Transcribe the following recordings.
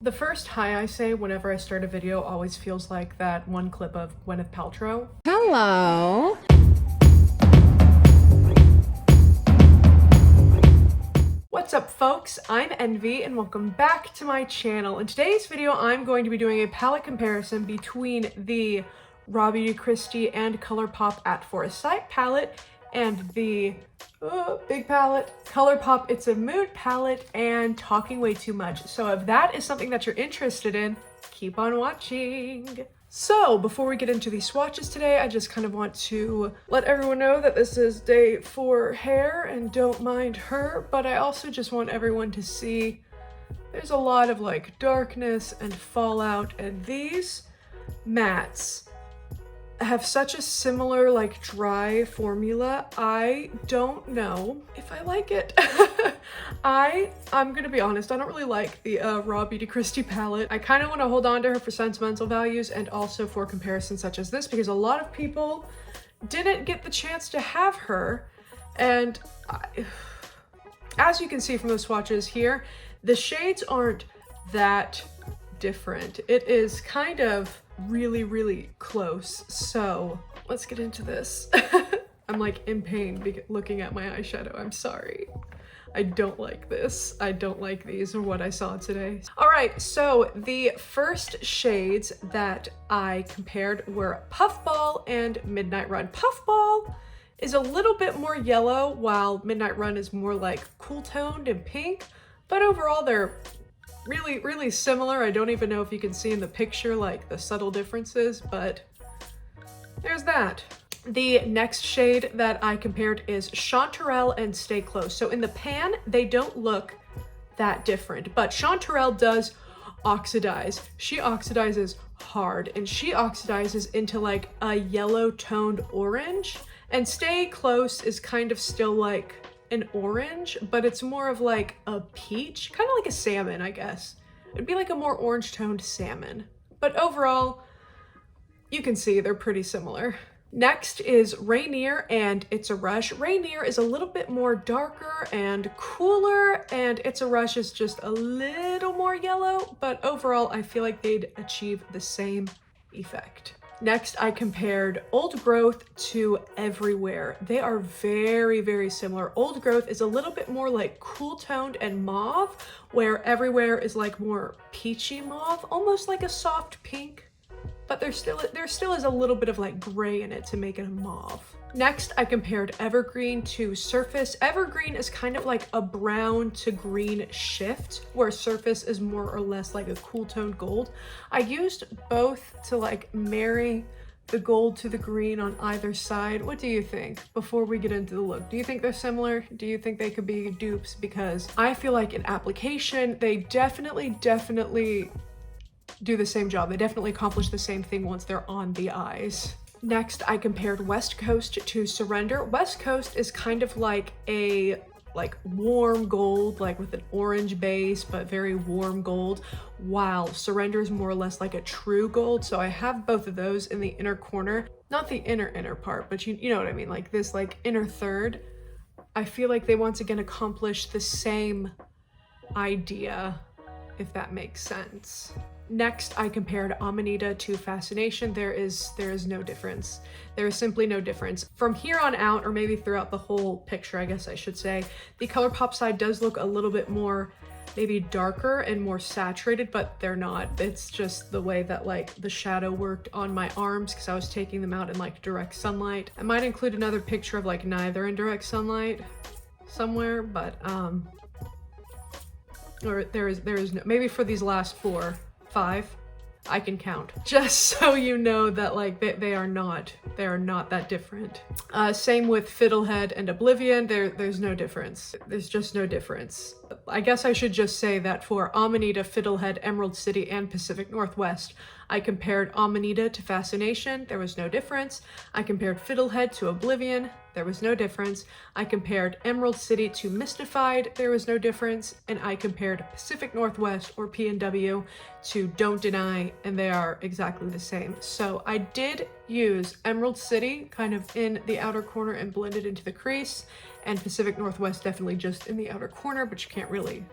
The first hi I say whenever I start a video always feels like that one clip of Gwyneth Paltrow. Hello. What's up folks, I'm Envy and welcome back to my channel. In today's video I'm going to be doing a palette comparison between the Raw Beauty Kristi and Colourpop At Forest Sight palette and the big palette, Colourpop It's a Mood palette and Talking Way Too Much. So if that is something that you're interested in, keep on watching. So before we get into these swatches today, I just kind of want to let everyone know that this is day 4 hair and don't mind her, but I also just want everyone to see there's a lot of like darkness and fallout, and these mattes have such a similar like dry formula. I don't know if I like it. I'm gonna be honest, I don't really like the Raw Beauty Kristi palette. I kind of want to hold on to her for sentimental values and also for comparisons such as this, because a lot of people didn't get the chance to have her, and as you can see from the swatches here, the shades aren't that different. It is kind of really close, so let's get into this. I'm like in pain looking at my eyeshadow. I'm sorry. I don't like this. I don't like these or what I saw today. All right, so the first shades that I compared were Puffball and Midnight Run. Puffball is a little bit more yellow while Midnight Run is more like cool toned and pink, but overall they're really similar. I don't even know if you can see in the picture like the subtle differences, but there's that. The next shade that I compared is Chanterelle and Stay Close. So in the pan, they don't look that different, but Chanterelle does oxidize. She oxidizes hard, and she oxidizes into like a yellow toned orange, and Stay Close is kind of still like an orange, but it's more of like a peach, kind of like a salmon, I guess. It'd be like a more orange toned salmon, but overall you can see they're pretty similar. Next is Rainier and It's a Rush. Rainier is a little bit more darker and cooler, and It's a Rush is just a little more yellow, but overall I feel like they'd achieve the same effect. Next, I compared Old Growth to Everywhere. They are very similar. Old Growth is a little bit more like cool toned and mauve, where Everywhere is like more peachy mauve, almost like a soft pink, but there still is a little bit of like gray in it to make it a mauve. Next, I compared Evergreen to Surface. Evergreen is kind of like a brown to green shift, where Surface is more or less like a cool toned gold. I used both to like marry the gold to the green on either side. What do you think before we get into the look? Do you think they're similar? Do you think they could be dupes? Because I feel like in application, they definitely do the same job. They definitely accomplish the same thing once they're on the eyes. Next, I compared West Coast to Surrender. West Coast is kind of like a warm gold, like with an orange base, but very warm gold, while Surrender is more or less like a true gold. So I have both of those in the inner corner, not the inner part, but you know what I mean, like this like inner third. I feel like they once again accomplish the same idea, if that makes sense. Next, I compared Amanita to Fascination. There is no difference. There is simply no difference. From here on out, or maybe throughout the whole picture, I guess I should say, the Colourpop side does look a little bit more maybe darker and more saturated, but they're not. It's just the way that like the shadow worked on my arms, because I was taking them out in like direct sunlight. I might include another picture of like neither in direct sunlight somewhere, but or there is no, maybe for these last 5 I can count, just so you know that like they are not that different. Same with Fiddlehead and Oblivion. There's no difference. There's just no difference. I guess I should just say that for Amanita, Fiddlehead, Emerald City, and Pacific Northwest, I compared Amanita to Fascination. There was no difference. I compared Fiddlehead to Oblivion. There was no difference. I compared Emerald City to Mystified. There was no difference. And I compared Pacific Northwest, or PNW, to Don't Deny, and they are exactly the same. So I did use Emerald City kind of in the outer corner and blended into the crease, and Pacific Northwest definitely just in the outer corner, but you can't really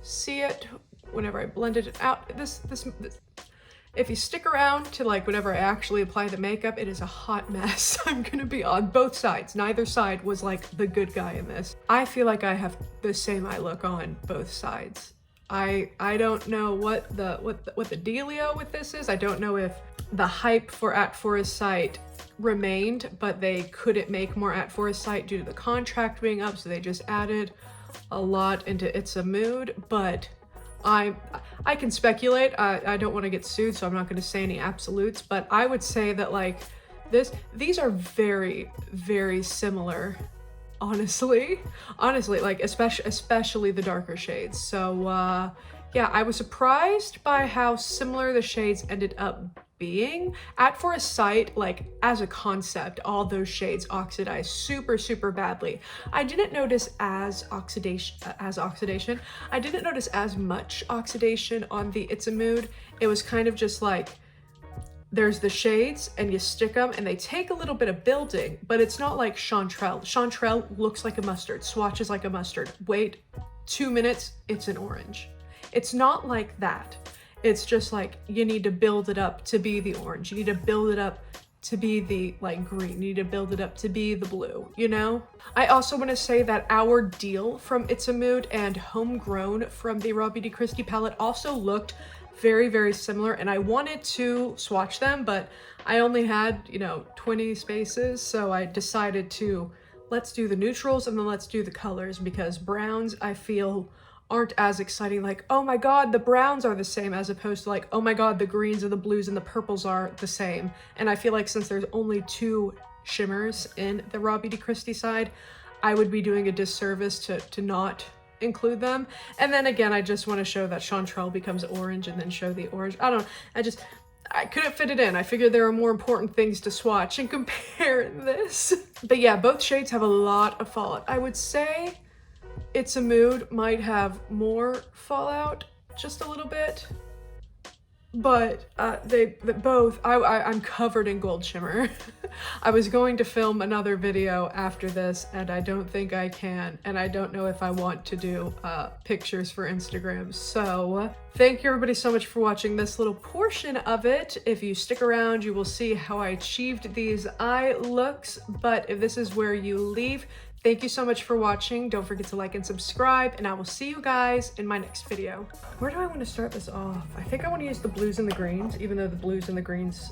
see it whenever I blended it out. This if you stick around to like whenever I actually apply the makeup, it is a hot mess. I'm gonna be on both sides. Neither side was like the good guy in this. I feel like I have the same eye look on both sides. I don't know what the dealio with this is. I don't know if the hype for At Forest Sight remained, but they couldn't make more At Forest Sight due to the contract being up, so they just added a lot into It's a Mood. But I can speculate. I don't want to get sued, so I'm not going to say any absolutes, but I would say that like these are very, very similar. Honestly, like especially the darker shades. So yeah, I was surprised by how similar the shades ended up being. At Forest Sight, like as a concept, all those shades oxidize super badly. I didn't notice as oxidation. I didn't notice as much oxidation on the It's a Mood. It was kind of just like, there's the shades and you stick them and they take a little bit of building, but it's not like Chanterelle. Chanterelle looks like a mustard, swatches like a mustard. Wait 2 minutes, it's an orange. It's not like that. It's just like, you need to build it up to be the orange. You need to build it up to be the like green. You need to build it up to be the blue, you know? I also want to say that Our Deal from It's a Mood and Homegrown from the Raw Beauty Kristi palette also looked very similar, and I wanted to swatch them, but I only had, you know, 20 spaces, so I decided to let's do the neutrals and then let's do the colors, because browns I feel aren't as exciting. Like, oh my god, the browns are the same, as opposed to like, oh my god, the greens and the blues and the purples are the same. And I feel like since there's only 2 shimmers in the Raw Beauty Kristi side, I would be doing a disservice to not include them. And then again, I just want to show that Chanterelle becomes orange and then show the orange. I don't know, I couldn't fit it in. I figured there are more important things to swatch and compare this. But yeah, both shades have a lot of fallout. I would say It's a Mood might have more fallout, just a little bit, but they both, I'm covered in gold shimmer. I was going to film another video after this and I don't think I can, and I don't know if I want to do pictures for Instagram. So thank you everybody so much for watching this little portion of it. If you stick around, you will see how I achieved these eye looks, but if this is where you leave, thank you so much for watching. Don't forget to like and subscribe, and I will see you guys in my next video. Where do I want to start this off? I think I want to use the blues and the greens, even though the blues and the greens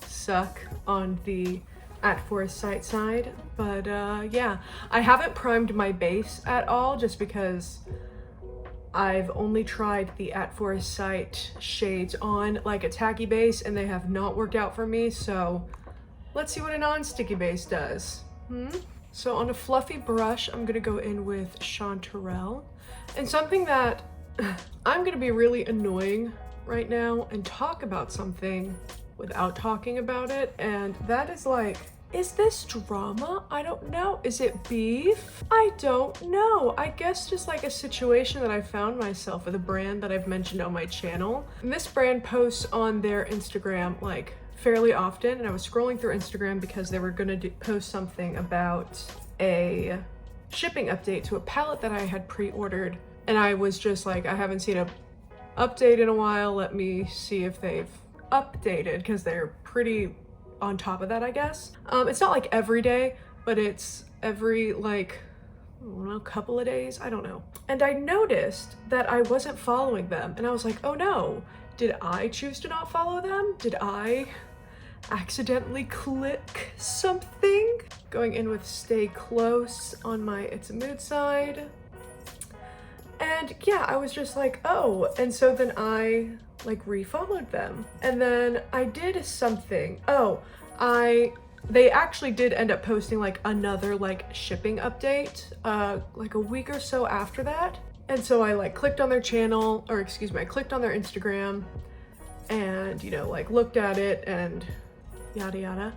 suck on the At Forest Sight side. But yeah, I haven't primed my base at all, just because I've only tried the At Forest Sight shades on like a tacky base and they have not worked out for me. So let's see what a non-sticky base does. So on a fluffy brush, I'm gonna go in with Chanterelle. And something that I'm gonna be really annoying right now and talk about something without talking about it, and that is like, is this drama? I don't know. Is it beef? I don't know. I guess just like a situation that I found myself with a brand that I've mentioned on my channel. And this brand posts on their Instagram like fairly often, and I was scrolling through Instagram because they were gonna post something about a shipping update to a palette that I had pre-ordered, and I was just like, I haven't seen a update in a while. Let me see if they've updated, because they're pretty on top of that, I guess. It's not like every day, but it's every like, I don't know, couple of days, I don't know. And I noticed that I wasn't following them, and I was like, oh no, did I choose to not follow them? Did I accidentally click something? Going in with Stay Close on my It's a Mood side. And yeah, I was just like, oh, and so then I like refollowed them. And then I did something. Oh, they actually did end up posting like another like shipping update like a week or so after that. And so I like clicked on their channel, or excuse me, I clicked on their Instagram and, you know, like looked at it and yada yada.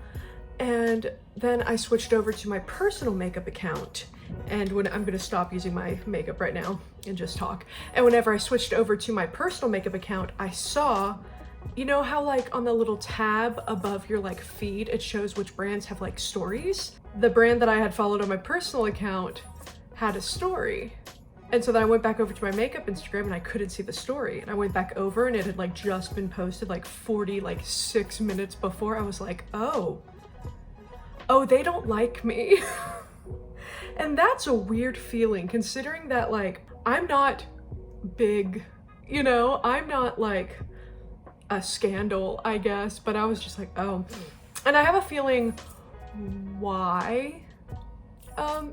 And then I switched over to my personal makeup account, and when I'm gonna stop using my makeup right now and just talk. And whenever I switched over to my personal makeup account, I saw, you know how like on the little tab above your like feed, it shows which brands have like stories? The brand that I had followed on my personal account had a story. And so then I went back over to my makeup Instagram and I couldn't see the story. And I went back over and it had like just been posted like 6 minutes before. I was like, oh, they don't like me. And that's a weird feeling considering that like, I'm not big, you know, I'm not like a scandal, I guess, but I was just like, oh. And I have a feeling why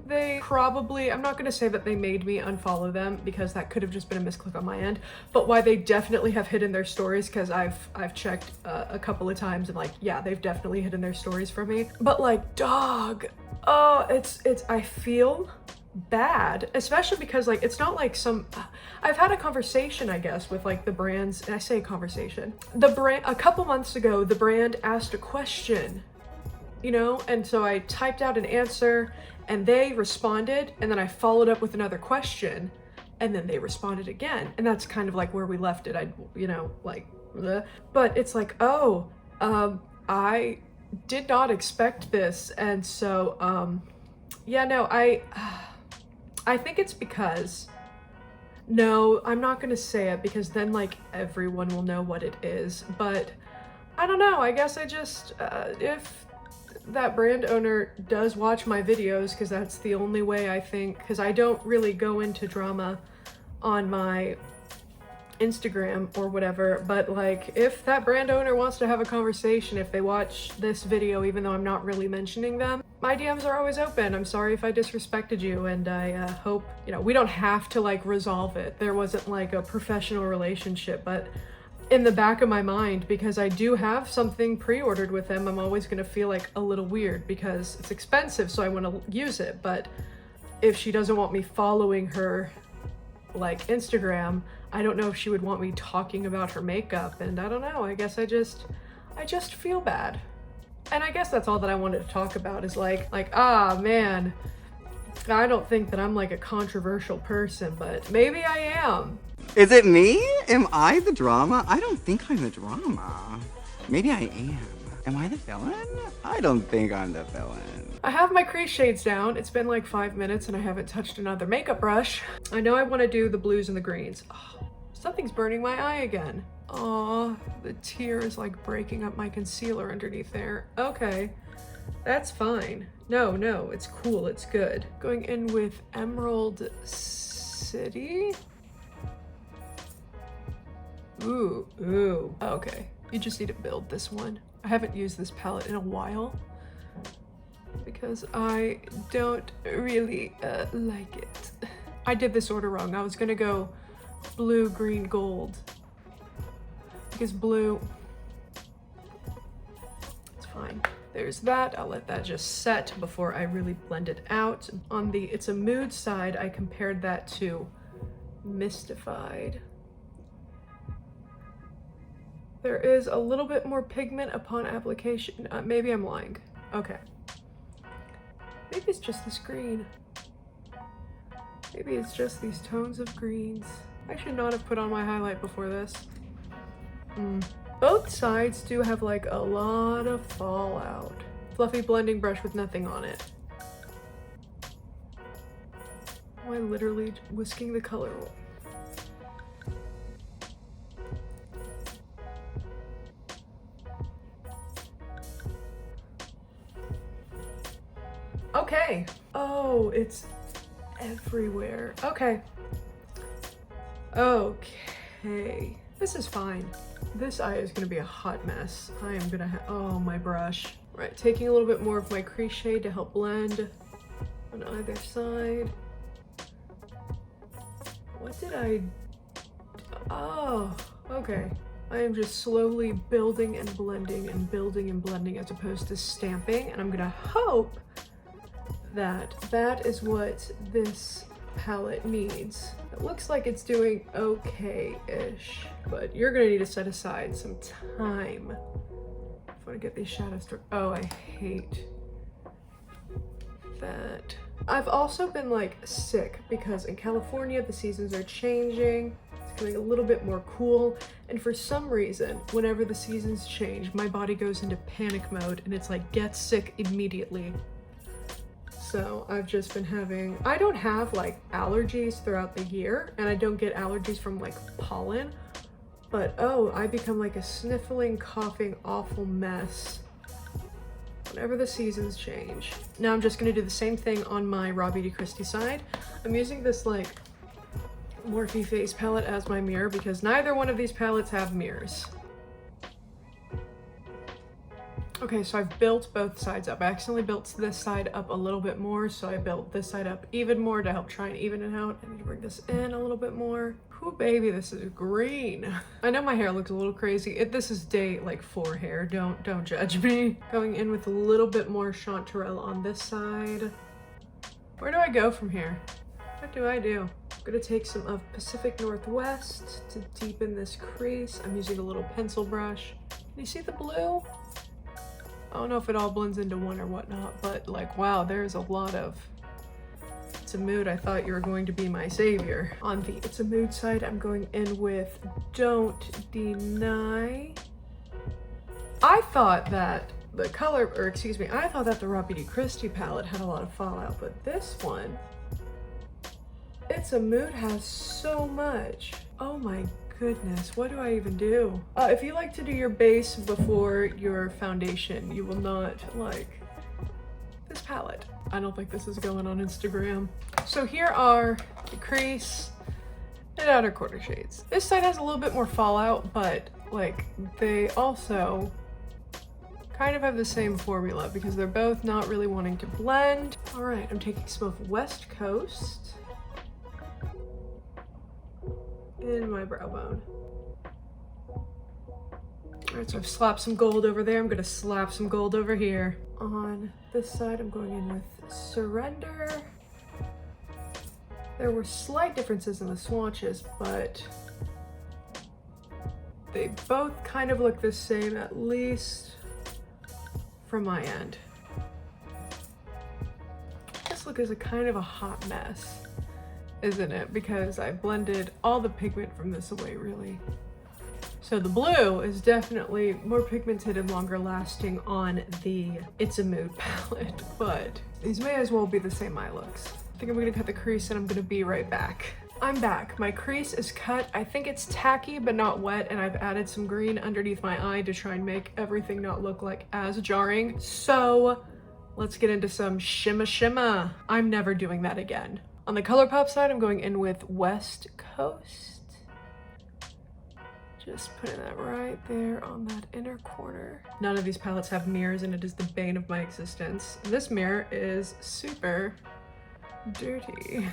they probably, I'm not gonna say that they made me unfollow them because that could have just been a misclick on my end, but why they definitely have hidden their stories, because I've checked a couple of times and like, yeah, they've definitely hidden their stories from me. But like, dog, oh, it's I feel bad, especially because like it's not like I've had a conversation, I guess, with like the brands, and I say conversation, the brand a couple months ago, the brand asked a question, you know, and so I typed out an answer and they responded, and then I followed up with another question and then they responded again, and that's kind of like where we left it. You know, like bleh. But it's like, oh, I did not expect this, and so yeah, no, I think it's because, no, I'm not gonna say it because then like everyone will know what it is, but I don't know, I guess I just, if that brand owner does watch my videos, because that's the only way I think, because I don't really go into drama on my Instagram or whatever, but like if that brand owner wants to have a conversation, if they watch this video, even though I'm not really mentioning them, my DMs are always open. I'm sorry if I disrespected you, and I hope, you know, we don't have to like resolve it. There wasn't like a professional relationship, but in the back of my mind, because I do have something pre-ordered with them, I'm always gonna feel like a little weird because it's expensive, so I want to use it. But if she doesn't want me following her like Instagram, I don't know if she would want me talking about her makeup, and I don't know, I guess I just feel bad. And I guess that's all that I wanted to talk about, is like, ah, man, I don't think that I'm like a controversial person, but maybe I am. Is it me? Am I the drama? I don't think I'm the drama. Maybe I am. Am I the villain? I don't think I'm the villain. I have my crease shades down. It's been like 5 minutes and I haven't touched another makeup brush. I know I want to do the blues and the greens. Oh, something's burning my eye again. Oh, the tear is like breaking up my concealer underneath there. Okay, that's fine. No, it's cool, it's good. Going in with Emerald City. Ooh, okay. You just need to build this one. I haven't used this palette in a while because I don't really like it. I did this order wrong. I was gonna go blue, green, gold. Because blue, it's fine. There's that. I'll let that just set before I really blend it out. On the It's a Mood side, I compared that to Mystified. There is a little bit more pigment upon application. Maybe I'm lying. Okay. Maybe it's just this green. Maybe it's just these tones of greens. I should not have put on my highlight before this. Both sides do have like a lot of fallout. Fluffy blending brush with nothing on it. Am I literally whisking the color? Okay. Oh, it's everywhere. Okay. Okay. This is fine. This eye is gonna be a hot mess. I am gonna oh, my brush. Right, taking a little bit more of my crease shade to help blend on either side. What did I, oh, okay. I am just slowly building and blending and building and blending as opposed to stamping, and I'm gonna hope that that is what this palette needs. It looks like it's doing okay-ish, but you're gonna need to set aside some time if I want to get these shadows to, oh, I hate that. I've also been like sick because in California the seasons are changing. It's getting a little bit more cool, and for some reason whenever the seasons change my body goes into panic mode and it's like get sick immediately. So I've just been having, I don't have like allergies throughout the year, and I don't get allergies from like pollen, but oh, I become like a sniffling, coughing, awful mess whenever the seasons change. Now I'm just gonna do the same thing on my Raw Beauty Kristi side. I'm using this like Morphe face palette as my mirror because neither one of these palettes have mirrors. Okay, so I've built both sides up. I accidentally built this side up a little bit more, so I built this side up even more to help try and even it out. I need to bring this in a little bit more. Ooh, baby, this is green. I know my hair looks a little crazy. This is day like 4 hair. Don't judge me. Going in with a little bit more chanterelle on this side. Where do I go from here? What do I do? I'm gonna take some of Pacific Northwest to deepen this crease. I'm using a little pencil brush. Can you see the blue? I don't know if it all blends into one or whatnot, but like, wow, there's a lot of It's a Mood. I thought you were going to be my savior. On the It's a Mood side, I'm going in with Don't Deny. I thought that the I thought that the Raw Beauty Kristi palette had a lot of fallout, but this one, It's a Mood, has so much. Oh my goodness, what do I even do? If you like to do your base before your foundation, you will not like this palette. I don't think this is going on Instagram. So here are the crease and outer corner shades. This side has a little bit more fallout, but like they also kind of have the same formula because they're both not really wanting to blend. All right, I'm taking some of West Coast in my brow bone. All right, so I've slapped some gold over there. I'm gonna slap some gold over here. On this side, I'm going in with Surrender. There were slight differences in the swatches, but they both kind of look the same, at least from my end. This look is a kind of a hot mess, isn't it? Because I blended all the pigment from this away, really. So the blue is definitely more pigmented and longer lasting on the It's a Mood palette, but these may as well be the same eye looks. I think I'm gonna cut the crease and I'm gonna be right back. I'm back. My crease is cut. I think it's tacky but not wet, and I've added some green underneath my eye to try and make everything not look like as jarring. So let's get into some shimma shimma. I'm never doing that again. On the Colourpop side, I'm going in with West Coast. Just putting that right there on that inner corner. None of these palettes have mirrors, and it is the bane of my existence. This mirror is super dirty.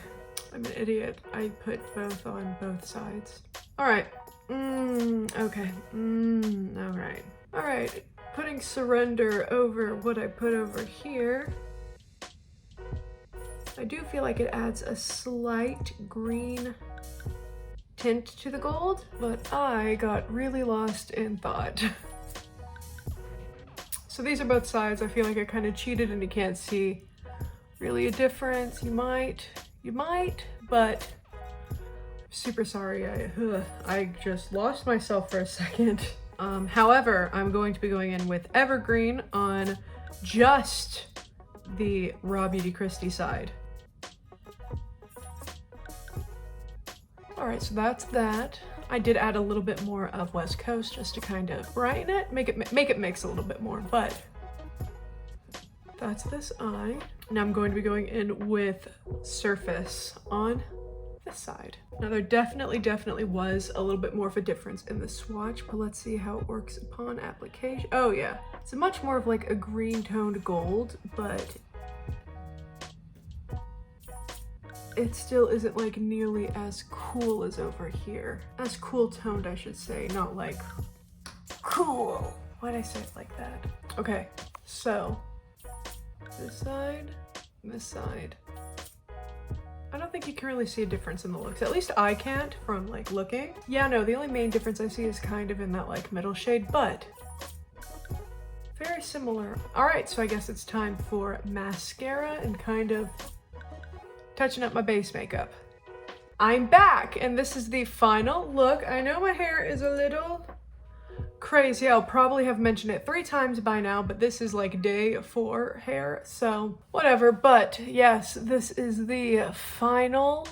I'm an idiot. I put both on both sides. All right. Okay. All right. All right. Putting Surrender over what I put over here. I do feel like it adds a slight green tint to the gold, but I got really lost in thought. So these are both sides. I feel like I kind of cheated and you can't see really a difference. You might, but super sorry. I just lost myself for a second. However, I'm going to be going in with Evergreen on just the Raw Beauty Kristi side. All right, so that's that. I did add a little bit more of West Coast just to kind of brighten it, make it mix a little bit more, but that's this eye. Now I'm going to be going in with Surface on this side. Now there definitely was a little bit more of a difference in the swatch, but let's see how it works upon application. Oh yeah, it's much more of like a green toned gold, but it still isn't like nearly as cool as over here. As cool toned, I should say, not like cool. Why'd I say it like that? Okay, so this side, this side. I don't think you can really see a difference in the looks. At least I can't from like looking. Yeah, no, the only main difference I see is kind of in that like middle shade, but very similar. All right, so I guess it's time for mascara and kind of touching up my base makeup. I'm back, and this is the final look. I know my hair is a little crazy. I'll probably have mentioned it 3 times by now, but this is like day 4 hair, so whatever. But yes, this is the final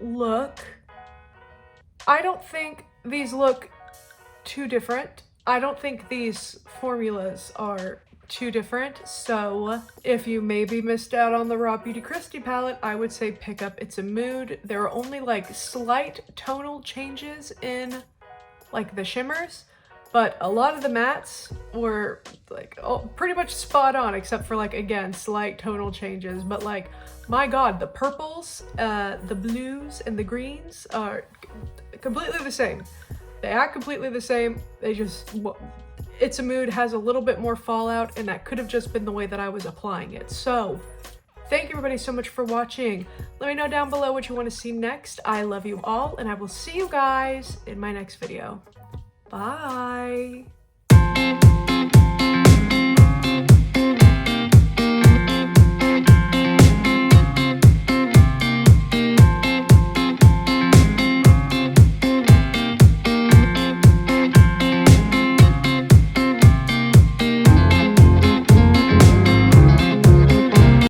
look. I don't think these look too different. I don't think these formulas are too different, so if you maybe missed out on the Raw Beauty Kristi palette, I would say pick up It's a Mood. There are only like slight tonal changes in like the shimmers, but a lot of the mattes were like pretty much spot on, except for like, again, slight tonal changes. But like, my god, the purples, the blues, and the greens are completely the same. They act completely the same. They just, It's a Mood has a little bit more fallout, and that could have just been the way that I was applying it. So thank you everybody so much for watching. Let me know down below what you want to see next. I love you all, and I will see you guys in my next video. Bye.